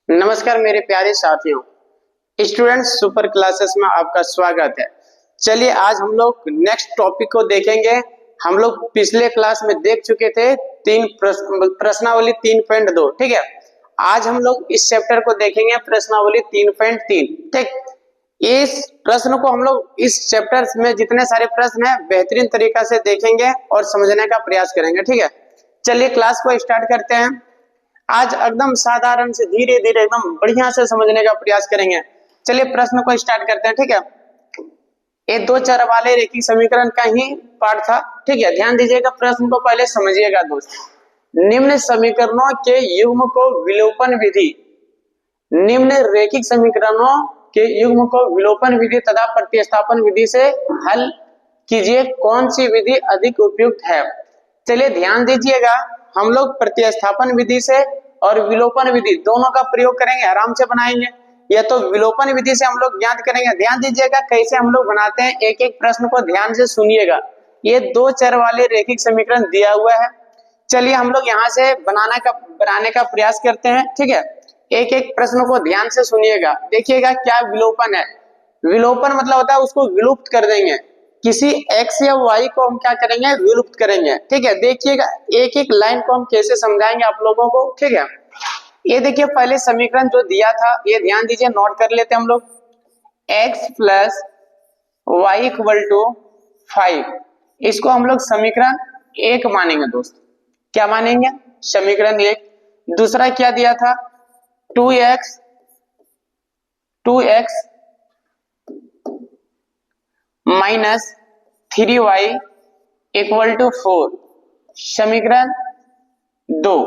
नमस्कार मेरे प्यारे साथियों, स्टूडेंट्स सुपर क्लासेस में आपका स्वागत है। चलिए आज हम लोग नेक्स्ट टॉपिक को देखेंगे। हम लोग पिछले क्लास में देख चुके थे प्रश्नावली 3.2। ठीक है, आज हम लोग इस चैप्टर को देखेंगे प्रश्नावली 3.3। ठीक, इस प्रश्न को हम लोग इस चैप्टर में जितने सारे प्रश्न हैं बेहतरीन तरीका से देखेंगे और समझने का प्रयास करेंगे। ठीक है, चलिए क्लास को स्टार्ट करते हैं। आज एकदम साधारण से धीरे धीरे एकदम बढ़िया से समझने का प्रयास करेंगे। चलिए प्रश्न को स्टार्ट करते हैं। ठीक है, ये दो चर वाले रेखीय समीकरण का ही पार्ट था। ठीक है, ध्यान दीजिएगा, प्रश्न को पहले समझिएगा दोस्त। निम्न समीकरणों के युग्म को विलोपन विधि, निम्न रेखिक समीकरणों के युग्म को विलोपन विधि तथा प्रतिस्थापन विधि से हल कीजिए, कौन सी विधि अधिक उपयुक्त है। चलिए ध्यान दीजिएगा, हम लोग प्रतिस्थापन विधि से और विलोपन विधि दोनों का प्रयोग करेंगे, आराम से बनाएंगे। या तो विलोपन विधि से हम लोग ज्ञात करेंगे। ध्यान दीजिएगा कैसे हम लोग बनाते हैं, एक एक प्रश्न को ध्यान से सुनिएगा। ये दो चर वाले रेखिक समीकरण दिया हुआ है। चलिए हम लोग यहाँ से बनाने का प्रयास करते हैं। ठीक है, एक एक प्रश्न को ध्यान से सुनिएगा, देखिएगा क्या विलोपन है। विलोपन मतलब होता है उसको विलुप्त कर देंगे, किसी x या y को हम क्या करेंगे, विलुप्त करेंगे। ठीक है, देखिएगा एक एक लाइन को हम कैसे समझाएंगे आप लोगों को। ठीक है, ये देखिए पहले समीकरण जो दिया था ये ध्यान दीजिए, नोट कर लेते हैं हम लोग। x plus Y equal to 5, इसको हम लोग समीकरण 1 मानेंगे दोस्त। क्या मानेंगे, समीकरण 1। दूसरा क्या दिया था, 2x minus 3y equal to 4, समीकरण 2।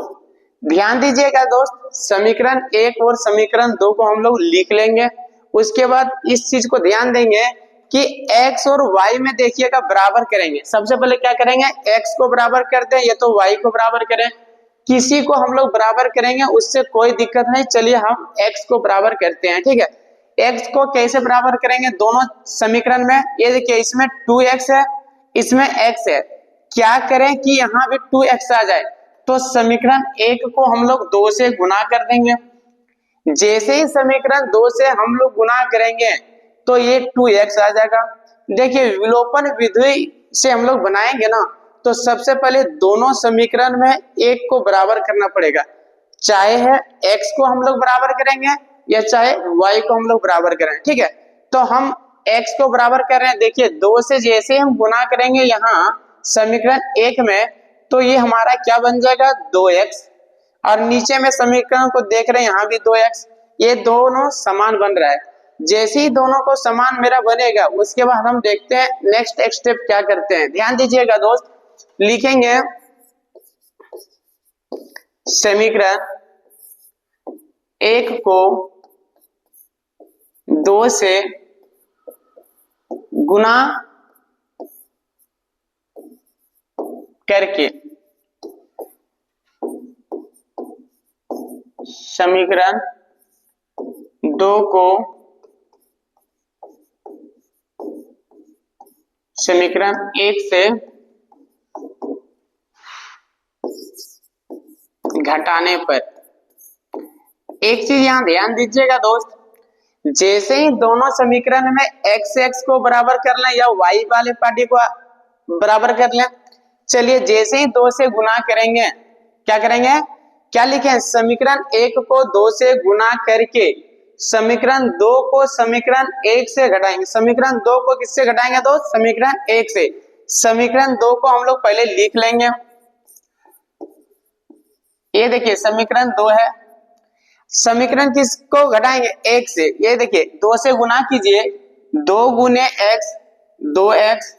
ध्यान दीजिएगा दोस्त, समीकरण 1 और समीकरण 2 को हम लोग लिख लेंगे। उसके बाद इस चीज को ध्यान देंगे कि x और y में देखिएगा बराबर करेंगे। सबसे पहले क्या करेंगे, x को बराबर कर दें या तो y को बराबर करें, किसी को हम लोग बराबर करेंगे, उससे कोई दिक्कत नहीं। चलिए हम x को बराबर करते हैं। ठीक है, x को कैसे बराबर करेंगे, दोनों समीकरण में ये देखिए इसमें 2x है, इसमें x है। क्या करें कि यहाँ भी 2x आ जाए, तो समीकरण 1 को हम लोग 2 से गुना कर देंगे। जैसे ही समीकरण 2 से हम लोग गुना करेंगे तो ये 2x आ जाएगा। देखिए विलोपन विधि से हम लोग बनाएंगे ना, तो सबसे पहले दोनों समीकरण में 1 को बराबर करना पड़ेगा। चाहे है x को हम लोग बराबर करेंगे या चाहे y को हम लोग बराबर करें। ठीक है, तो हम x को बराबर कर रहे हैं। देखिए 2 से जैसे हम गुना करेंगे यहाँ समीकरण 1 में, तो ये हमारा क्या बन जाएगा, 2x। और नीचे में समीकरण को देख रहे हैं यहाँ भी 2x, ये दोनों समान बन रहा है। जैसे ही दोनों को समान मेरा बनेगा उसके बाद हम देखते हैं नेक्स्ट स्टेप क्या करते हैं। ध्यान दीजिएगा दोस्त, लिखेंगे समीकरण 1 को 2 से गुना करके समीकरण 2 को समीकरण 1 से घटाने पर। एक चीज यहां ध्यान दीजिएगा दोस्त, जैसे ही दोनों समीकरण में x को बराबर कर लें या y वाले पार्टी को बराबर कर लें। चलिए जैसे ही 2 से गुना करेंगे, क्या करेंगे, क्या लिखें, समीकरण 1 को 2 से गुना करके समीकरण 2 को समीकरण 1 से घटाएंगे। समीकरण 2 को किससे घटाएंगे दोस्त, समीकरण 1 से। समीकरण 2 को हम लोग पहले लिख लेंगे। ये देखिए समीकरण 2 है, समीकरण किसको घटाएंगे, 1 से। ये देखिए 2 से गुना कीजिए, 2 गुने x 2x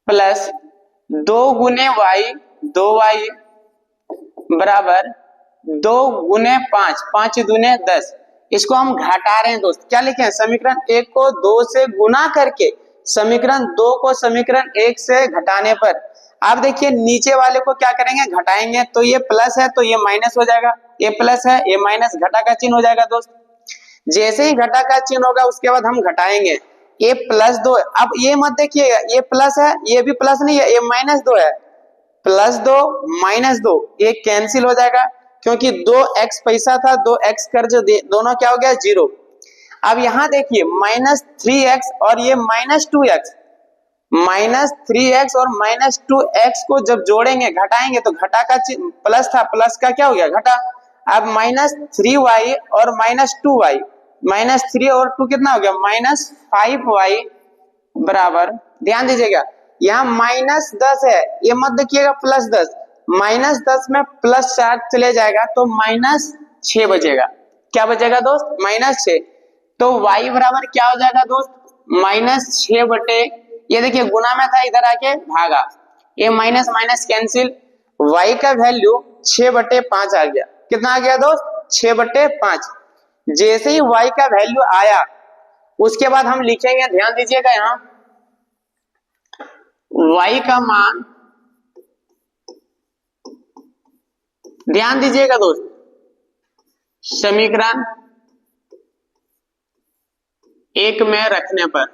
प्लस 2 गुने y 2y बराबर 2 गुने 5 5 दूने 10। इसको हम घटा रहे हैं दोस्त। क्या लिखे, समीकरण 1 को 2 से गुना करके समीकरण 2 को समीकरण 1 से घटाने पर। आप देखिए नीचे वाले को क्या करेंगे, घटाएंगे, तो ये प्लस है तो ये माइनस हो जाएगा, ये प्लस है ये माइनस, घटा का चिन्ह हो जाएगा दोस्त। जैसे ही घटा का चिन्ह होगा उसके बाद हम घटाएंगे, ये +2 है। अब ये मत देखिएगा, ये प्लस है ये भी प्लस नहीं है, ये -2 है। +2 -2 ये कैंसिल हो जाएगा, क्योंकि 2x पैसा था, 2x कर्ज दोनों क्या हो गया 0। अब यहां देखिए -3x और ये -2x, -3x और -2x को जब जोड़ेंगे घटाएंगे तो घटा का प्लस था, प्लस का क्या हो गया घटा। अब -3y और -2y, -3 और 2 कितना हो गया -5y बराबर, ध्यान दीजिएगा यहाँ -10 है, ये मत देखिएगा +10, -10 में +4 चले जाएगा तो -6 बचेगा। क्या बचेगा दोस्त -6। तो y बराबर क्या हो जाएगा दोस्त -6 बटे, ये देखिए गुना में था इधर आके भागा, ये माइनस माइनस कैंसिल, y का वैल्यू 6/5 आ गया। कितना आ गया दोस्त 6/5। जैसे ही y का वैल्यू आया उसके बाद हम लिखेंगे, ध्यान दीजिएगा यहाँ y का मान, ध्यान दीजिएगा दोस्त, समीकरण 1 में रखने पर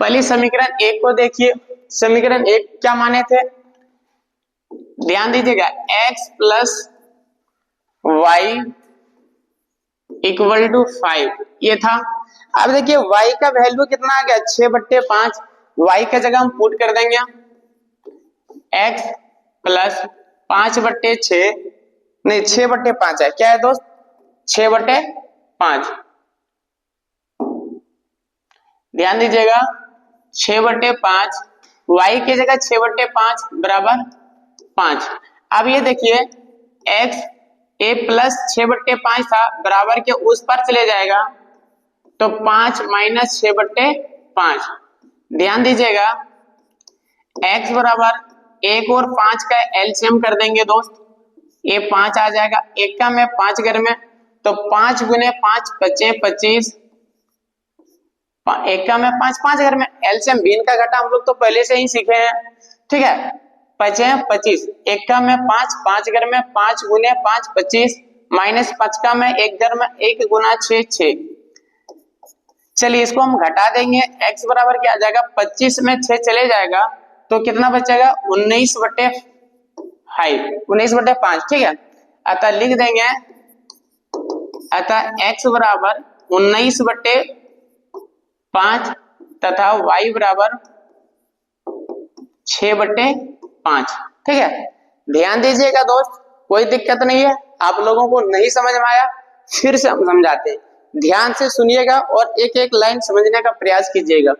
पहले समीकरण 1 को देखिए। समीकरण 1 क्या माने थे, ध्यान दीजिएगा x + y = 5 ये था। अब देखिए y का वैल्यू कितना आ गया 6/5, y का जगह हम पुट कर देंगे x + 5/6, नहीं 6/5 है, क्या है दोस्त 6/5, ध्यान दीजिएगा 6/5, y की जगह 6/5 बराबर 5। अब ये देखिए x a + 6/5 था, बराबर के उस पर चले जाएगा तो 5 - 6/5। ध्यान दीजिएगा x बराबर 1 और 5 का एलसीएम कर देंगे दोस्त, ये 5 आ जाएगा, 1 का में 5 घर में तो 5 × 5 = 25, 1 का में 5 5 घर में, एलसीएम भिन्न का घटा हम लोग तो पहले से ही सीखे हैं, ठीक है 5 × 25, 1 का में 5 5 घर में 5 × 5 25, -5 का में 1 घर में 1 × 6 6। चलिए इसको हम घटा देंगे, x बराबर क्या आ जाएगा 25 में 6 चले जाएगा तो कितना बचेगा 19/5, 19/5, ठीक है। अतः लिख देंगे, अतः x बराबर 19/5 तथा y बराबर 6/5, ठीक है। ध्यान दीजिएगा दोस्त, कोई दिक्कत नहीं है, आप लोगों को नहीं समझ में आया फिर से हम समझाते हैं, ध्यान से सुनिएगा और एक एक लाइन समझने का प्रयास कीजिएगा।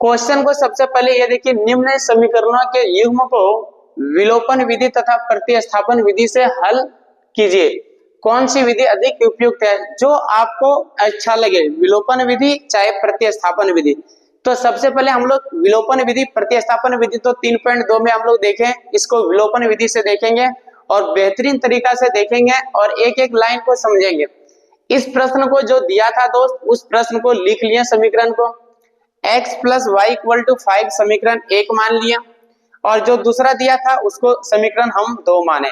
क्वेश्चन को सबसे पहले ये देखिए, निम्न समीकरणों के युग्म को विलोपन विधि तथा प्रतिस्थापन विधि से हल कीजिए। कौन सी विधि अधिक उपयुक्त है, जो आपको अच्छा लगे, विलोपन विधि चाहे प्रतिस्थापन विधि। तो सबसे पहले हम लोग विलोपन विधि प्रतिस्थापन विधि तो 3.2 में हम लोग देखें, इसको विलोपन विधि से देखेंगे और बेहतरीन तरीका से देखेंगे और एक एक लाइन को समझेंगे। इस प्रश्न को जो दिया था दोस्त, उस प्रश्न को लिख लिया, समीकरण को x + y = 5 समीकरण 1 मान लिया और जो दूसरा दिया था उसको समीकरण हम 2 माने।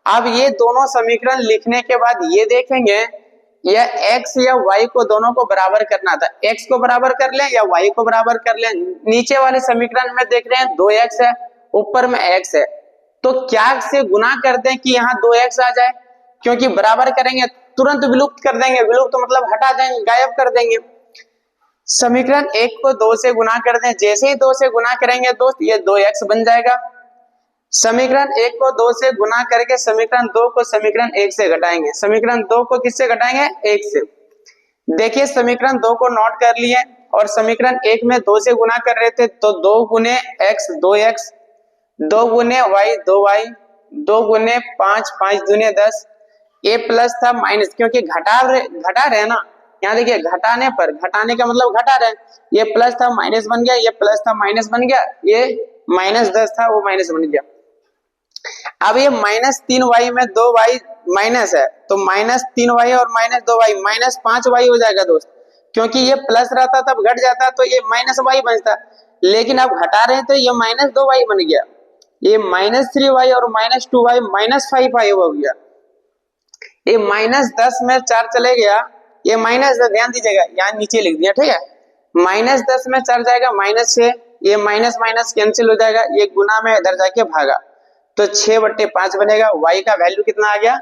अब ये दोनों समीकरण लिखने के बाद ये देखेंगे यह x या y को दोनों को बराबर करना था, x को बराबर कर लें या y को बराबर कर लें। नीचे वाले समीकरण में देख रहे हैं 2x है, ऊपर में x है, तो क्या से गुना कर दें कि यहाँ 2x आ जाए, क्योंकि बराबर करेंगे तुरंत विलुप्त कर देंगे, विलुप्त तो मतलब हटा देंगे, गायब कर देंगे। समीकरण 1 को 2 से गुना कर दें, जैसे ही 2 से गुना करेंगे दोस्त ये 2x बन जाएगा। समीकरण 1 को 2 से गुना करके समीकरण 2 को समीकरण 1 से घटाएंगे, समीकरण 2 को किससे घटाएंगे 1 से। देखिए समीकरण 2 को नोट कर लिए और समीकरण 1 में 2 से गुना कर रहे थे तो 2 × x 2x, 2 × y 2y, 2 × 5 5 दूने 10, ये प्लस था माइनस, क्योंकि घटा रहे ना, यहाँ देखिए घटाने पर, घटाने का मतलब घटा रहे, ये प्लस था माइनस बन गया, ये प्लस था माइनस बन गया, ये -10 था वो माइनस बन गया। अब ये -3y में 2y माइनस है तो -3y और -2y -5y हो जाएगा दोस्त, क्योंकि ये प्लस रहता तब घट जाता तो ये -y बनता, लेकिन अब घटा रहे तो ये -2y बन गया, ये -3y और -2y -5y हो गया, ये -10 में 4 चले गया, ये -10, ध्यान दीजिएगा यहाँ नीचे लिख दिया, ठीक है, -10 में 4 जाएगा -6, ये माइनस माइनस कैंसिल हो जाएगा, ये गुना में इधर जाके भागा, तो 6/5 बनेगा। y का वैल्यू कितना आ गया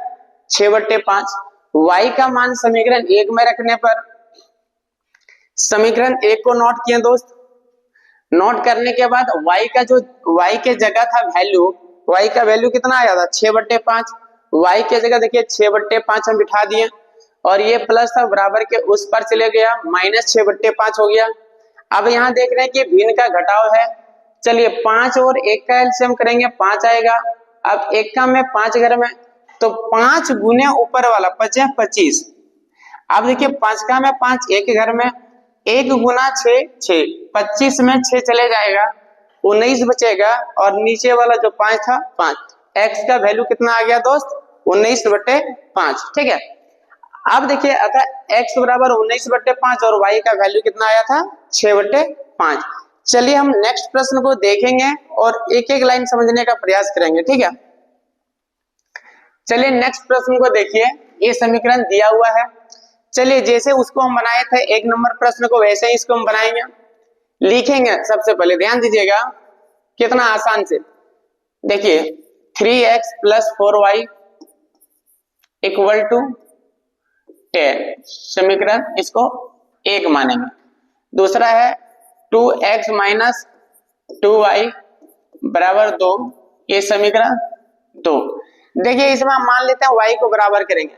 6/5। y का मान समीकरण 1 में रखने पर, समीकरण 1 को नोट किए दोस्त, नोट करने के बाद y का जो y के जगह था वैल्यू, y का वैल्यू कितना आया था 6/5। y के जगह देखिए 6/5 हम बिठा दिए, और ये प्लस था बराबर के उस पर चले गया, -6/5 हो गया। अब यहाँ देख रहे हैं कि भिन्न का घटाव है, चलिए 5 और 1 का एलसीएम करेंगे 5 आएगा। अब 1 का में 5 घर में, तो 5 गुने ऊपर वाला 25। अब देखिए 5 का में 5 1 के घर में, 1 गुना 6 6, 25 में 6 चले जाएगा, 19 बचेगा, और नीचे वाला जो 5 था 5। x का वैल्यू कितना आ गया दोस्त 19/5। ठीक है, अब देखिए अतः x बराबर 19/5 और y का वैल्यू कितना आया था 6/5। चलिए हम नेक्स्ट प्रश्न को देखेंगे और एक एक लाइन समझने का प्रयास करेंगे। ठीक है, चलिए नेक्स्ट प्रश्न को देखिए, ये समीकरण दिया हुआ है। चलिए जैसे उसको हम बनाए थे 1 नंबर प्रश्न को, वैसे ही इसको हम बनाएंगे। लिखेंगे सबसे पहले, ध्यान दीजिएगा कितना आसान से, देखिए 3x + 4y = 10, समीकरण इसको 1 मानेंगे। दूसरा है 2x - 2y = 2, ये समीकरण 2। देखिए इसमें हम मान लेते हैं y को बराबर करेंगे,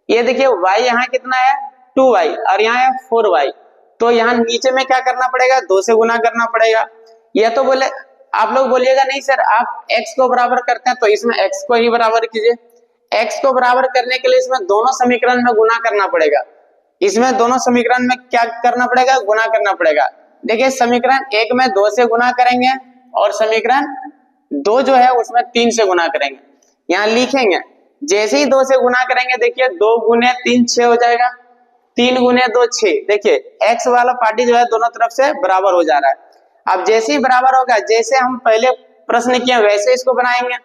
ये देखिए y यहाँ कितना है 2y और यहाँ है 4y, तो यहाँ नीचे में क्या करना पड़ेगा 2 से गुना करना पड़ेगा। यह तो बोले, आप लोग बोलिएगा नहीं सर आप x को बराबर करते हैं तो इसमें x को ही बराबर कीजिए। x को बराबर करने के लिए इसमें दोनों समीकरण में गुना करना पड़ेगा, इसमें दोनों समीकरण में क्या करना पड़ेगा गुना करना पड़ेगा। देखिए समीकरण 1 में 2 से गुना करेंगे और समीकरण 2 जो है उसमें 3 से गुना करेंगे। यहाँ लिखेंगे, जैसे ही 2 से गुना करेंगे देखिए 2 गुने 3 6 हो जाएगा, 3 गुने 2 6। देखिए x वाला पार्टी जो है दोनों तरफ से बराबर हो जा रहा है। अब जैसे ही बराबर होगा, जैसे हम पहले प्रश्न किए वैसे इसको बनाएंगे।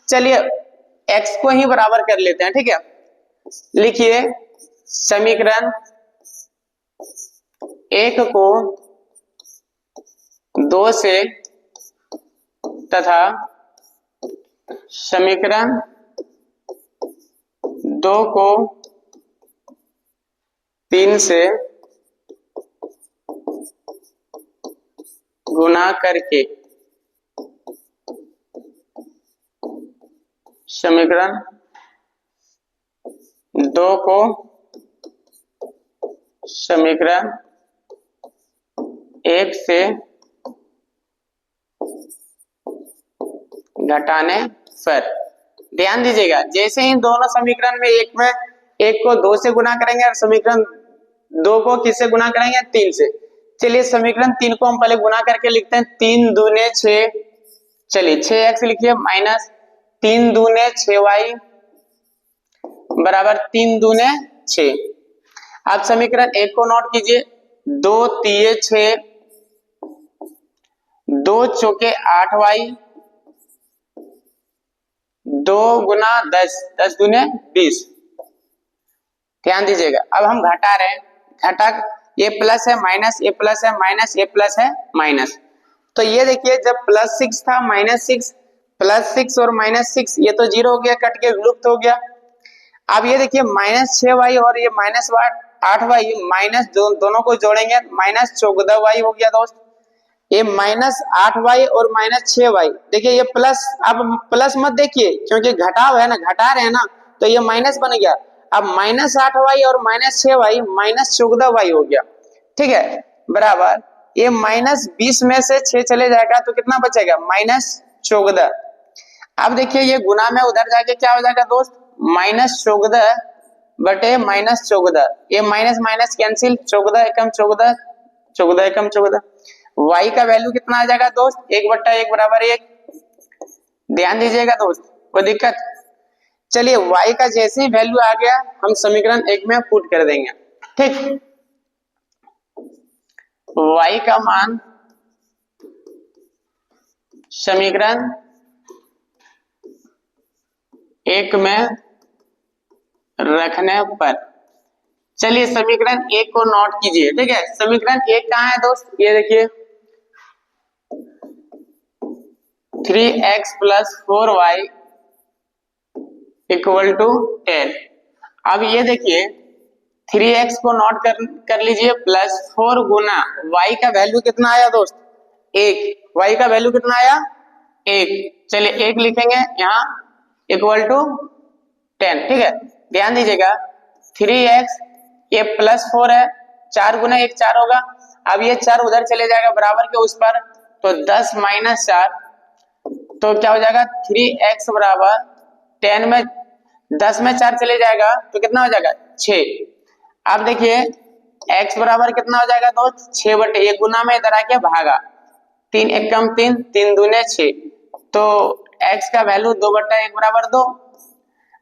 चलिए x को ही बराबर कर लेते हैं। ठीक है, लिखिए समीकरण 1 को 2 से तथा समीकरण 2 को 3 से गुना करके समीकरण 2 को समीकरण 1 से घटाने पर, ध्यान दीजिएगा जैसे ही दोनों समीकरण में एक को 2 से गुना करेंगे और समीकरण 2 को किससे गुना करेंगे 3 से। चलिए समीकरण 3 को हम पहले गुना करके लिखते हैं, 3 दूने 6, चलिए 6x लिखिए माइनस 3 दूने 6y बराबर 3 दूने 6। अब समीकरण 1 को नोट कीजिए, 2 तिये 6, 2 चौके 8y, 2 गुना 10, 10 दूने 20। ध्यान दीजिएगा अब हम घटा रहे हैं, घटा ये प्लस है माइनस, ये प्लस है माइनस, ये प्लस है माइनस, तो ये देखिए जब +6 था -6, +6 और -6 ये तो 0 हो गया, कट के विलुप्त हो गया। अब ये देखिए -6y और ये -8y माइनस दोनों को जोड़ेंगे -14y हो गया दोस्त। ये -8y और -6y, देखिए ये प्लस, अब प्लस मत देखिए क्योंकि घटाव है ना, घटा रहे हैं ना, तो ये माइनस बन गया। अब -8y और -6y -14y हो गया। ठीक है, बराबर ये -20 में से 6 चले जाएगा तो कितना बचेगा -14। अब देखिए ये गुना में उधर जाके क्या हो जाएगा दोस्त -14 बटे -14, ये माइनस माइनस कैंसिल, 14 एकम 14, 14 एकम 14। y का वैल्यू कितना आ जाएगा दोस्त 1/1 बराबर 1। ध्यान दीजिएगा दोस्त, कोई दिक्कत? चलिए y का जैसे ही वैल्यू आ गया हम समीकरण 1 में पुट कर देंगे। ठीक, y का मान समीकरण 1 में रखने पर, चलिए समीकरण 1 को नोट कीजिए। ठीक है, समीकरण 1 कहाँ है दोस्त, ये देखिए 3x plus 4y equal to 10। अब ये देखिए 3x को नोट कर लीजिए, प्लस 4 गुना y का वैल्यू कितना आया दोस्त, 1। y का वैल्यू कितना आया, 1। चलिए 1 लिखेंगे यहाँ इक्वल टू 10, ठीक है। ध्यान दीजिएगा 3x ये प्लस 4 है, 4 गुना 1 4 होगा। अब ये 4 उधर चले जाएगा बराबर के उस पर, तो 10 माइनस 4, तो क्या हो जाएगा 3x बराबर 10 में 10 में 4 चले जाएगा तो कितना हो जाएगा 6। अब देखिए x बराबर कितना हो जाएगा दोस्त, 6/1 गुना में इधर आके भागा, 3 एकम 3, 3 दूने 6, तो x का वैल्यू 2/1 बराबर 2।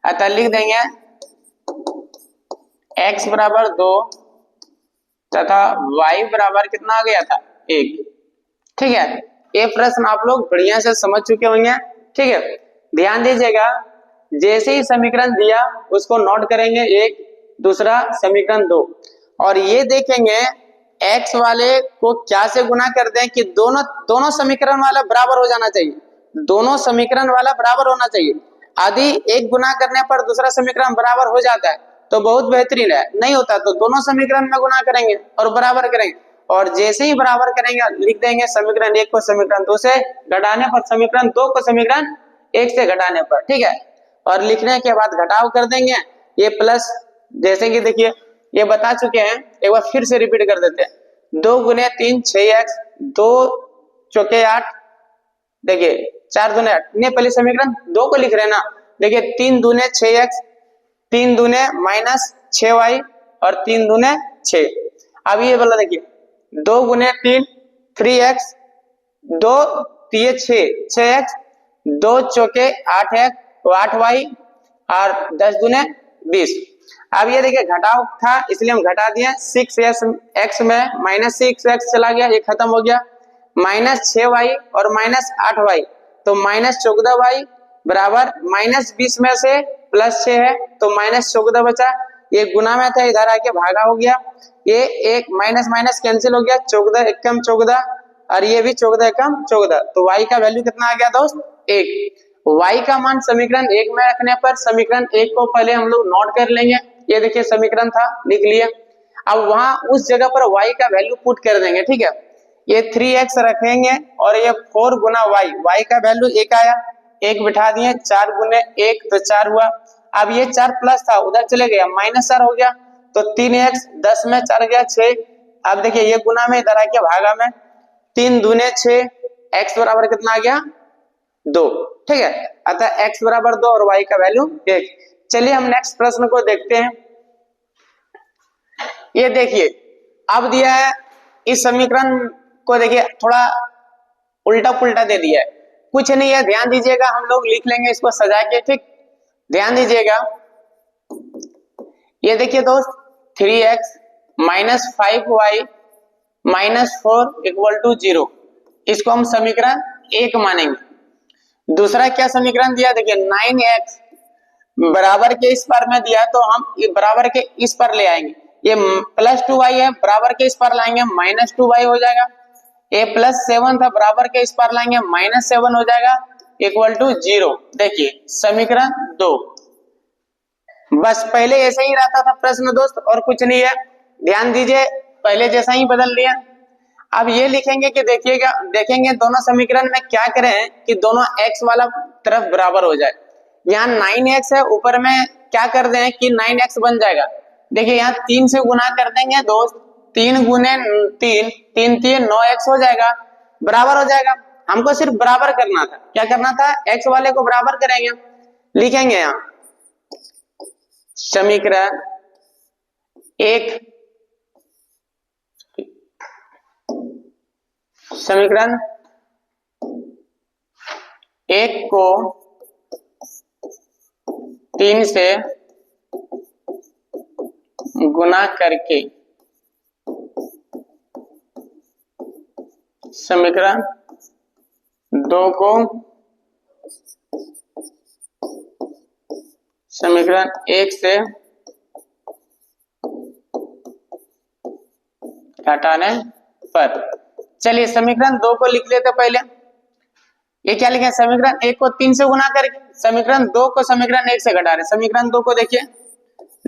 अतः लिख देंगे x बराबर 2 तथा y बराबर कितना आ गया था 1, ठीक है। ये प्रश्न आप लोग बढ़िया से समझ चुके होंगे, ठीक है। ध्यान दीजिएगा जैसे ही समीकरण दिया उसको नोट करेंगे 1, दूसरा समीकरण 2, और ये देखेंगे x वाले को क्या से गुना कर दें कि दोनों समीकरण वाला बराबर हो जाना चाहिए, दोनों समीकरण वाला बराबर होना चाहिए। यदि एक गुना करने पर दूसरा समीकरण बराबर हो जाता है तो बहुत बेहतरीन है, नहीं होता तो दोनों समीकरण में गुना करेंगे और बराबर करेंगे, और जैसे ही बराबर करेंगे लिख देंगे समीकरण 1 को समीकरण 2 से घटाने पर, समीकरण 2 को समीकरण 1 से घटाने पर, ठीक है। और लिखने के बाद घटाव कर देंगे, ये प्लस, जैसे कि देखिए ये बता चुके हैं, एक बार फिर से रिपीट कर देते हैं। 2 गुने 3 6x, 2 चौके 8, देखिए 4 दूने 8, ने पहले समीकरण 2 को लिख रहे हैं ना, देखिए 3 दूने 6x, 3 दूने माइनस 6y और 3 दूने 6। अब ये बोला देखिए 2 गुने 3 3x, 2 3 6 6x, 2 चौके 8x 8y और 10 दूने 20। अब ये देखिए घटाव था इसलिए हम घटा दिए, 6x में माइनस 6x चला गया, ये खत्म हो गया, माइनस 6y और माइनस 8y, तो माइनस 14y बराबर माइनस 20 में से प्लस 6 है तो माइनस 14 बचा, ये गुना में था इधर आके भागा हो गया, ये एक माइनस माइनस कैंसिल हो गया, 14 एकम 14 और ये भी 14 एकम 14, तो y का वैल्यू कितना आ गया दोस्त 1। y का मान समीकरण 1 में रखने पर समीकरण 1 को पहले हम लोग नोट कर लेंगे, ये देखिए समीकरण था लिख लिया। अब वहां उस जगह पर y का वैल्यू पुट कर देंगे, ठीक है। ये 3x रखेंगे और ये 4 गुना y का वैल्यू 1 आया, 1 बिठा दिए, 4 गुने 1 तो 4 हुआ। अब ये 4 प्लस था उधर चले गया, माइनस 4 हो गया, तो 3x 10 में 4 गया 6। अब देखिए ये गुना में इधर आके भागा में, 3 दूने 6, x बराबर कितना आ गया 2, ठीक है। अतः x बराबर 2 और y का वैल्यू 1। चलिए हम नेक्स्ट प्रश्न को देखते हैं। ये देखिए अब दिया है, इस समीकरण को देखिए थोड़ा उल्टा पुल्टा दे दिया है, कुछ नहीं है, ध्यान दीजिएगा, हम लोग लिख लेंगे इसको सजा के, ठीक। ध्यान दीजिएगा ये देखिए दोस्त 3x minus 5y minus 4 equal to 0, इसको हम समीकरण 1 मानेंगे। दूसरा क्या समीकरण दिया, देखिए 9x बराबर के इस पर में दिया तो हम बराबर के इस पर ले आएंगे, ये प्लस 2y है बराबर के इस पर लाएंगे माइनस 2y हो जाएगा, ये प्लस 7 था बराबर के इस पर लाएंगे माइनस 7 हो जाएगा इक्वल टू 0। देखिए समीकरण 2, बस पहले ऐसे ही रहता था प्रश्न दोस्त और कुछ नहीं है, ध्यान दीजिए पहले जैसा ही बदल लिया। अब ये लिखेंगे कि देखिएगा, देखेंगे दोनों समीकरण में क्या करें कि दोनों x वाला तरफ बराबर हो जाए। यहाँ 9x है, ऊपर में क्या कर दें कि 9x बन जाएगा, देखिए यहाँ 3 से गुना कर देंगे दोस्त, 3 गुने 3 3 3 9x हो जाएगा, बराबर हो जाएगा। हमको सिर्फ बराबर करना था, क्या करना था, x वाले को बराबर करेंगे, लिखेंगे यहाँ समीकरण 1 समीकरण 1 को 3 से गुना करके समीकरण 2 को समीकरण 1 से घटाने पर, चलिए समीकरण 2 को लिख लेते पहले। ये क्या लिखे, समीकरण 1 को 3 से गुना करके समीकरण 2 को समीकरण 1 से घटा रहे। समीकरण 2 को देखिए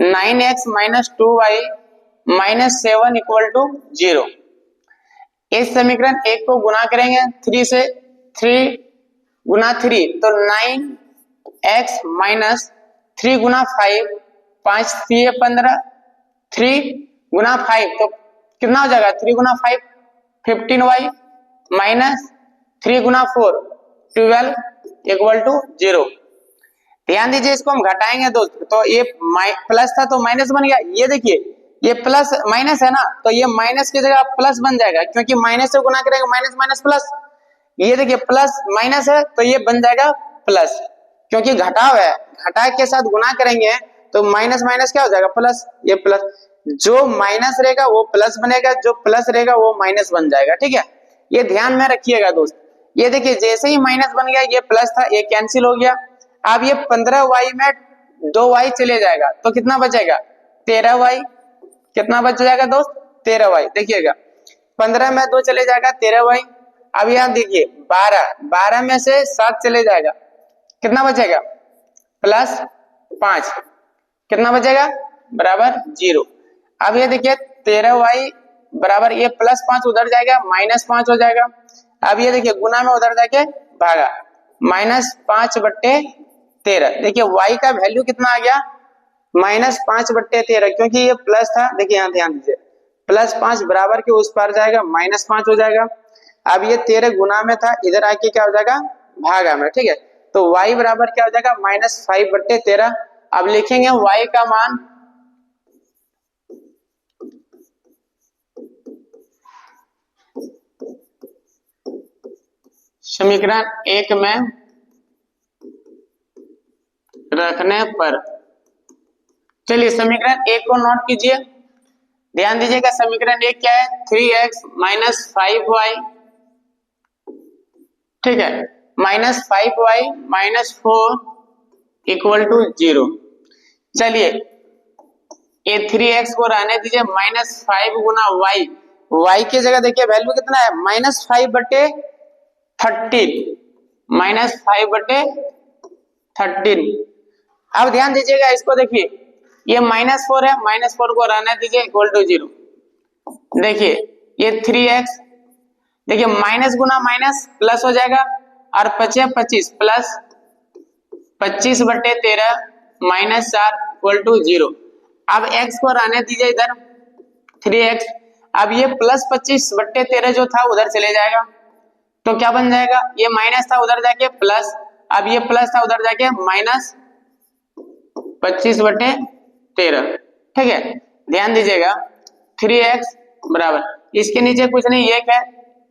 9x minus 2y minus 7 equal to 0। इस समीकरण 1 को गुना करेंगे 3 से, 3 गुना 3 तो 9x माइनस 3 गुना 5, 5 3 15, 3 गुना 5 तो कितना हो जाएगा, 3 गुना 5 15y माइनस 3 गुना 4 12 इक्वल टू 0। ध्यान दीजिए, इसको हम घटाएंगे दोस्त, तो ये प्लस था तो माइनस बन गया। ये देखिए ये प्लस माइनस है ना, तो ये माइनस की जगह प्लस बन जाएगा, क्योंकि माइनस से गुना करेंगे माइनस माइनस प्लस। ये देखिए प्लस माइनस है तो ये बन जाएगा प्लस, क्योंकि घटाव है, घटा के साथ गुना करेंगे तो माइनस माइनस क्या हो जाएगा, प्लस। ये प्लस, जो माइनस रहेगा वो प्लस बनेगा, जो प्लस रहेगा वो माइनस बन जाएगा। ठीक है, ये ध्यान में रखिएगा दोस्त। ये देखिए जैसे ही माइनस बन गया, ये प्लस था ये कैंसिल हो गया। अब ये 15y में 2y चले जाएगा तो कितना बचेगा, 13y। कितना बच जाएगा दोस्त, 13y। देखिएगा 15 में 2 चले जाएगा 13y। अब यहाँ देखिए 12 में से 7 चले जाएगा, कितना बचेगा, प्लस 5। कितना बचेगा, बराबर 0। अब ये देखिए 13y बराबर, ये प्लस 5 उधर जाएगा माइनस 5 हो जाएगा। अब ये देखिए गुना में उधर जाके भागा, माइनस 5/13। देखिए y का वैल्यू कितना आ गया, -5/13, क्योंकि ये प्लस था। देखिए यहाँ ध्यान दीजिए, प्लस 5 बराबर के उस पार जाएगा माइनस 5 हो जाएगा। अब ये 13 गुना में था, इधर आके क्या हो जाएगा, भागा में। ठीक है, तो y बराबर क्या हो जाएगा, -5/13। अब लिखेंगे y का मान समीकरण 1 में रखने पर, चलिए समीकरण 1 को नोट कीजिए। ध्यान दीजिएगा समीकरण 1 क्या है, 3x माइनस 5y, ठीक है, minus 5y minus 4 equal to 0। चलिए ये 3x को रहने दीजिए, -5 गुना y की जगह देखिए वैल्यू कितना है, -5/13, -5/13। अब ध्यान दीजिएगा इसको, देखिए ये -4 है, -4 को रहने दीजिए इक्वल टू 0। देखिए ये 3x, देखिए माइनस गुना माइनस प्लस हो जाएगा, और 25 प्लस 25/13 -4 इक्वल टू 0। अब x को रहने दीजिए इधर 3x। अब ये प्लस 25/13 जो था उधर चले जाएगा, तो क्या बन जाएगा, ये माइनस था उधर जाके प्लस, अब ये प्लस था उधर जाके माइनस 25/13। ठीक है, ध्यान दीजिएगा 3x बराबर, इसके नीचे कुछ नहीं, 1 है,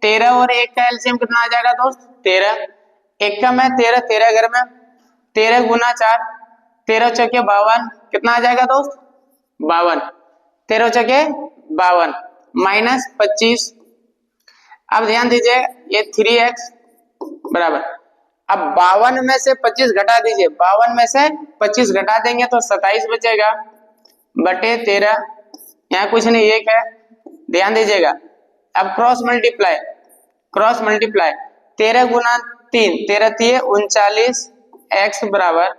13 और 1 का एलसीएम कितना आ जाएगा दोस्त, 13। 1 का मैं 13, 13 घर में 13 गुना 4, 13 चौके 52, कितना आ जाएगा दोस्त, 52, 13 चौके 52 माइनस 25। अब ध्यान दीजिए ये 3x बराबर, अब 52 में से 25 घटा दीजिए, 52 में से 25 घटा देंगे तो 27 बचेगा बटे 13। यहाँ कुछ नहीं, 1 है। ध्यान दीजिएगा, अब क्रॉस मल्टीप्लाई, 13 गुना 3, 13 3 39, x बराबर,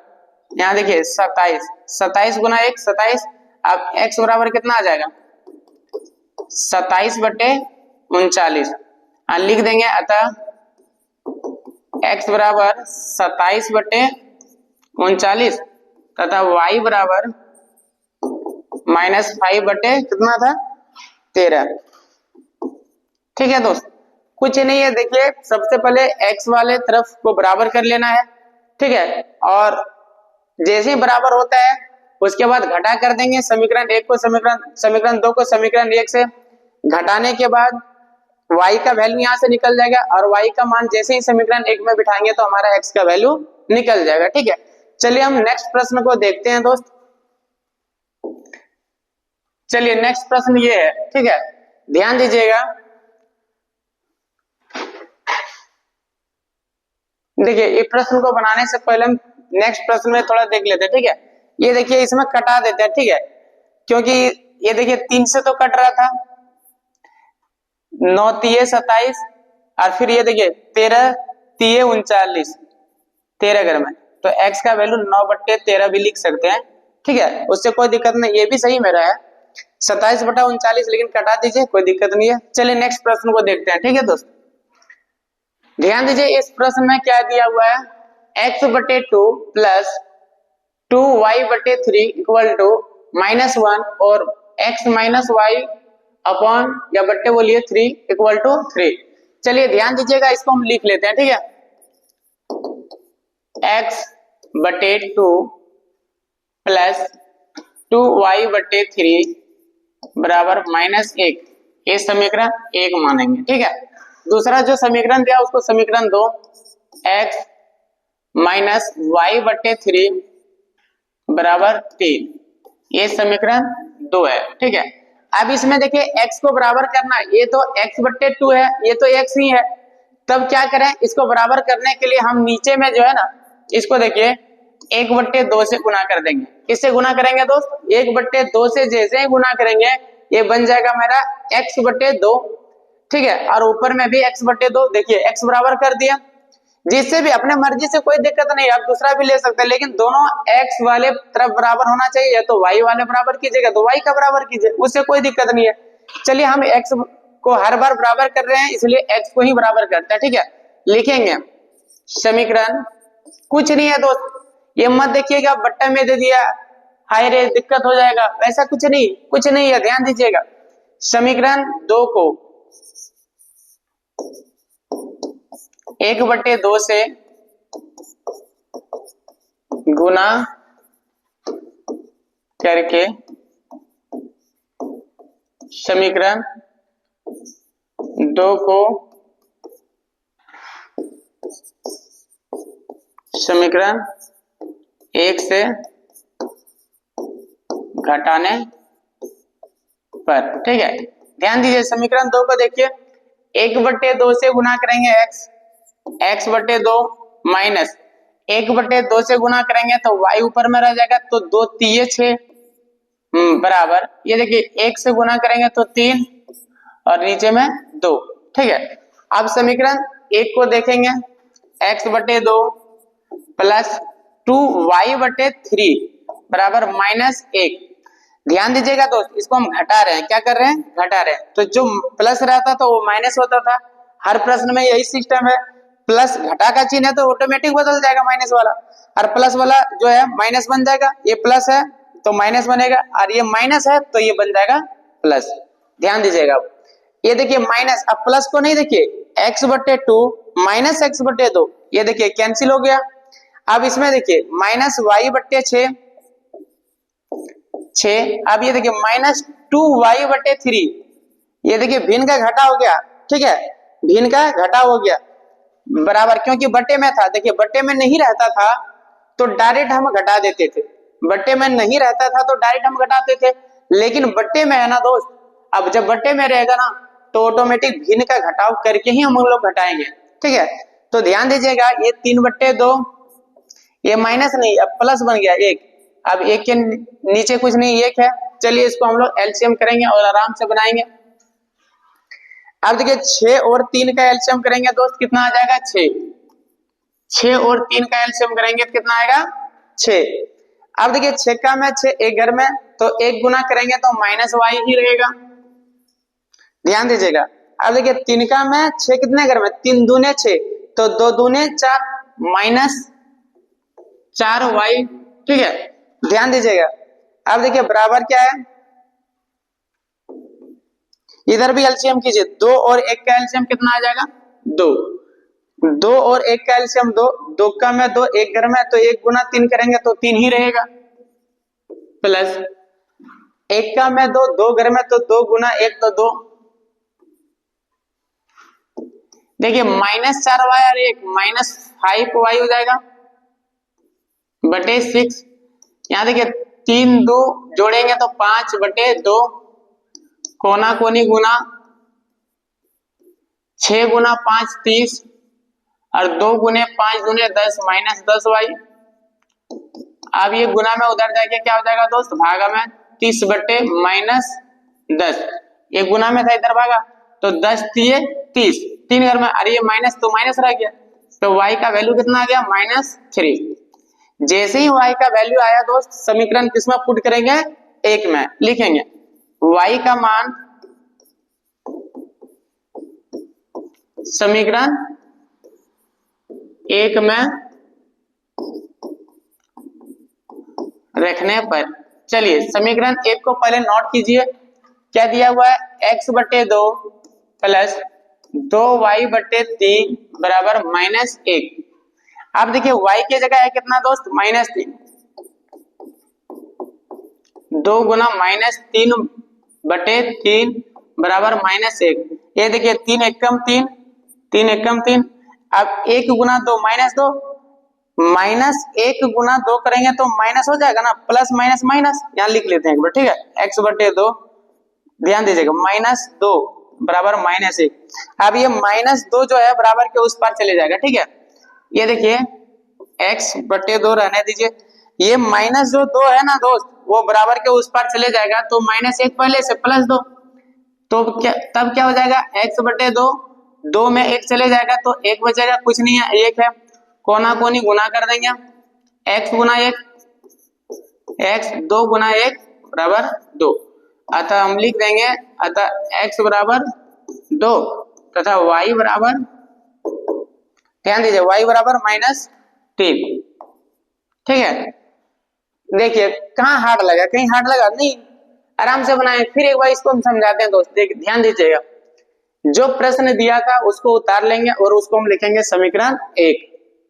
यहाँ देखिए 27, 27 गुना 1 27। अब x बराबर कितना आ जाएगा, 27/39। लिख देंगे, अतः x बराबर 27/39 तथा y बराबर -5 कितना था, 13। ठीक है दोस्त, कुछ नहीं है। देखिए सबसे पहले x वाले तरफ को बराबर कर लेना है, ठीक है, और जैसे ही बराबर होता है उसके बाद घटा कर देंगे समीकरण 1 को समीकरण 2 को समीकरण 1 से। घटाने के बाद y का वैल्यू यहाँ से निकल जाएगा, और y का मान जैसे ही समीकरण 1 में बिठाएंगे तो हमारा x का वैल्यू निकल जाएगा। ठीक है, चलिए हम नेक्स्ट प्रश्न को देखते हैं दोस्त। चलिए नेक्स्ट प्रश्न ये है, ठीक है, ध्यान दीजिएगा। देखिए ये प्रश्न को बनाने से पहले हम नेक्स्ट प्रश्न में थोड़ा देख लेते हैं। ठीक है, ये देखिए इसमें कटा देते हैं, ठीक है, क्योंकि ये देखिए 3 से तो कट रहा था, 9 3 27, और फिर ये देखिए 13 39 13 घर में, तो x का वैल्यू 9/13 भी लिख सकते हैं, ठीक है, उससे कोई दिक्कत नहीं, ये भी सही मेरा है 27/39, लेकिन कटा दीजिए, कोई दिक्कत नहीं है। चलिए नेक्स्ट प्रश्न को देखते हैं, ठीक है दोस्त। ध्यान दीजिए इस प्रश्न में क्या दिया हुआ है, x/2 plus 2y/3 equal to -1 और x माइनस वाई अपॉन या बट्टे बोलिए 3 इक्वल टू 3। चलिए ध्यान दीजिएगा, इसको हम लिख लेते हैं, ठीक है, x/2 प्लस 2y/3 बराबर -1, ये समीकरण 1 मानेंगे, ठीक है। दूसरा जो समीकरण दिया उसको समीकरण 2, x माइनस y/3 बराबर 3, ये समीकरण 2 है, ठीक है। अब इसमें देखिए x को बराबर करना है, ये तो x/2 है, ये तो x ही है, तब क्या करें, इसको बराबर करने के लिए हम नीचे में जो है ना, इसको देखिए 1/2 से गुना कर देंगे। किससे गुना करेंगे दोस्त, 1/2 से जैसे ही गुना करेंगे ये बन जाएगा मेरा x/2, ठीक है, और ऊपर में भी x/2, देखिए x बराबर कर दिया, जिससे भी अपने मर्जी से कोई दिक्कत नहीं, आप दूसरा भी ले सकते हैं, लेकिन दोनों x वाले तरफ बराबर होना चाहिए, या तो y वाले बराबर कीजिएगा तो y का बराबर कीजिए, उससे कोई दिक्कत नहीं है। चलिए हम x को हर बार बराबर कर रहे हैं, इसलिए x को ही बराबर करते हैं, ठीक है। लिखेंगे समीकरण, कुछ नहीं है दोस्त, ये मत देखिएगा बट्टा में दे दिया, हाय रे दिक्कत हो जाएगा, ऐसा कुछ नहीं है, ध्यान दीजिएगा। समीकरण 2 को 1/2 से गुना करके समीकरण 2 को समीकरण 1 से घटाने पर, ठीक है। ध्यान दीजिए समीकरण 2 को देखिए, 1/2 से गुना करेंगे x/2 माइनस 1/2 से गुना करेंगे तो y ऊपर में रह जाएगा, तो 2 3 6 बराबर, ये देखिए 1 से गुना करेंगे तो 3 और नीचे में 2, ठीक है। अब समीकरण 1 को देखेंगे, x/2 प्लस 2y/3 बराबर -1। ध्यान दीजिएगा दोस्त, इसको हम घटा रहे हैं, क्या कर रहे हैं, घटा रहे हैं, तो जो प्लस रहता था वो माइनस होता था, हर प्रश्न में यही सिस्टम है, प्लस घटा का चिन्ह है तो ऑटोमेटिक बदल जाएगा माइनस वाला, और प्लस वाला जो है माइनस बन जाएगा, ये प्लस है तो माइनस बनेगा, और ये माइनस है तो ये बन जाएगा प्लस। ध्यान दीजिएगा, ये देखिए माइनस, अब प्लस को नहीं, देखिए x/2 माइनस x/2, ये देखिए कैंसिल हो गया। अब इसमें देखिए -y/6, अब ये देखिए -2y/3, ये देखिए भिन्न का घटा हो गया, ठीक है, भिन्न का घटा हो गया बराबर, क्योंकि बट्टे में था, देखिए बट्टे में नहीं रहता था तो डायरेक्ट हम घटा देते थे, बट्टे में नहीं रहता था तो डायरेक्ट हम घटाते थे, लेकिन बट्टे में है ना दोस्त, अब जब बट्टे में रहेगा ना तो ऑटोमेटिक भिन्न का घटाव करके ही हम लोग घटाएंगे, ठीक है। तो ध्यान दीजिएगा, ये 3/2, ये माइनस नहीं, अब प्लस बन गया 1, अब 1 के नीचे कुछ नहीं, 1 है, चलिए इसको हम लोग एलसीएम करेंगे और आराम से बनाएंगे। अब देखिए 6 और 3 का एलसीएम करेंगे दोस्त, कितना आ जाएगा 6 और 3 का एलसीएम करेंगे तो कितना आएगा 6। अब देखिए 6 का में 6 एक घर में, तो 1 गुना करेंगे तो -y ही रहेगा, ध्यान दीजिएगा। अब देखिए 3 का में 6 कितने घर में, 3 दूने 6, तो 2 दूने 4 -4y, ठीक है, ध्यान दीजिएगा। अब देखिए बराबर क्या है, इधर भी एलसीएम कीजिए, 2 और 1 का एलसीएम कितना आ जाएगा 2 और 1 का एलसीएम 2 का में 2 एक घर में, तो 1 गुना 3 करेंगे तो 3 ही रहेगा, प्लस 1 का में 2 घर में, तो 2 गुना 1 तो 2, देखिए -4y और 1 -5y हो जाएगा बटे 6, यहाँ देखिए 3 2 जोड़ेंगे तो 5/2, कोना कोनी गुना 6 गुना 5 30, और 2 गुने 5 दूने 10 -10y। अब ये गुना में उधर जाके क्या हो जाएगा दोस्त, भागा में 30/-10, ये गुना में था इधर भागा, तो 10 3 30, 3 घर में, अरे ये माइनस तो माइनस रह गया, तो y का वैल्यू कितना आ गया -3। जैसे ही y का वैल्यू आया दोस्त समीकरण किसमें पुट करेंगे, एक में लिखेंगे y का मान समीकरण एक में रखने पर, चलिए समीकरण एक को पहले नोट कीजिए। क्या दिया हुआ है, x/2 प्लस 2y/3 बराबर -1। अब देखिए y की जगह है कितना दोस्त -3, 2 गुना -3/3 बराबर -1। ये देखिए 3 एकम 3, 3 एकम 3। अब 1 गुना 2 -2, -1 गुना 2 करेंगे तो माइनस हो जाएगा ना, प्लस माइनस माइनस यहाँ लिख लेते हैं एक बार, ठीक है। x/2 ध्यान दीजिएगा -2 बराबर -1। अब ये -2 जो है बराबर के उस पार चले जाएगा, ठीक है। ये देखिए x/2 रहने दीजिए, ये माइनस जो 2 है ना दोस्त वो बराबर के उस पार चले जाएगा, तो -1 पहले से +2, तो क्या तब क्या हो जाएगा x/2, 2 में 1 चले जाएगा तो 1 बचेगा, कुछ नहीं है 1 है, कोना कोनी गुना कर देंगे, x गुना 1, x 2 गुना 1 बराबर 2। अतः हम लिख देंगे अतः x बराबर 2 तथा y बराबर, ध्यान दीजिए y बराबर -3, ठीक है। देखिए कहाँ हार्ड लगा, कहीं हार्ड लगा नहीं, आराम से बनाए। फिर एक बार इसको हम समझाते हैं दोस्त, देखिए ध्यान दीजिएगा। जो प्रश्न दिया था उसको उतार लेंगे और उसको हम लिखेंगे समीकरण 1।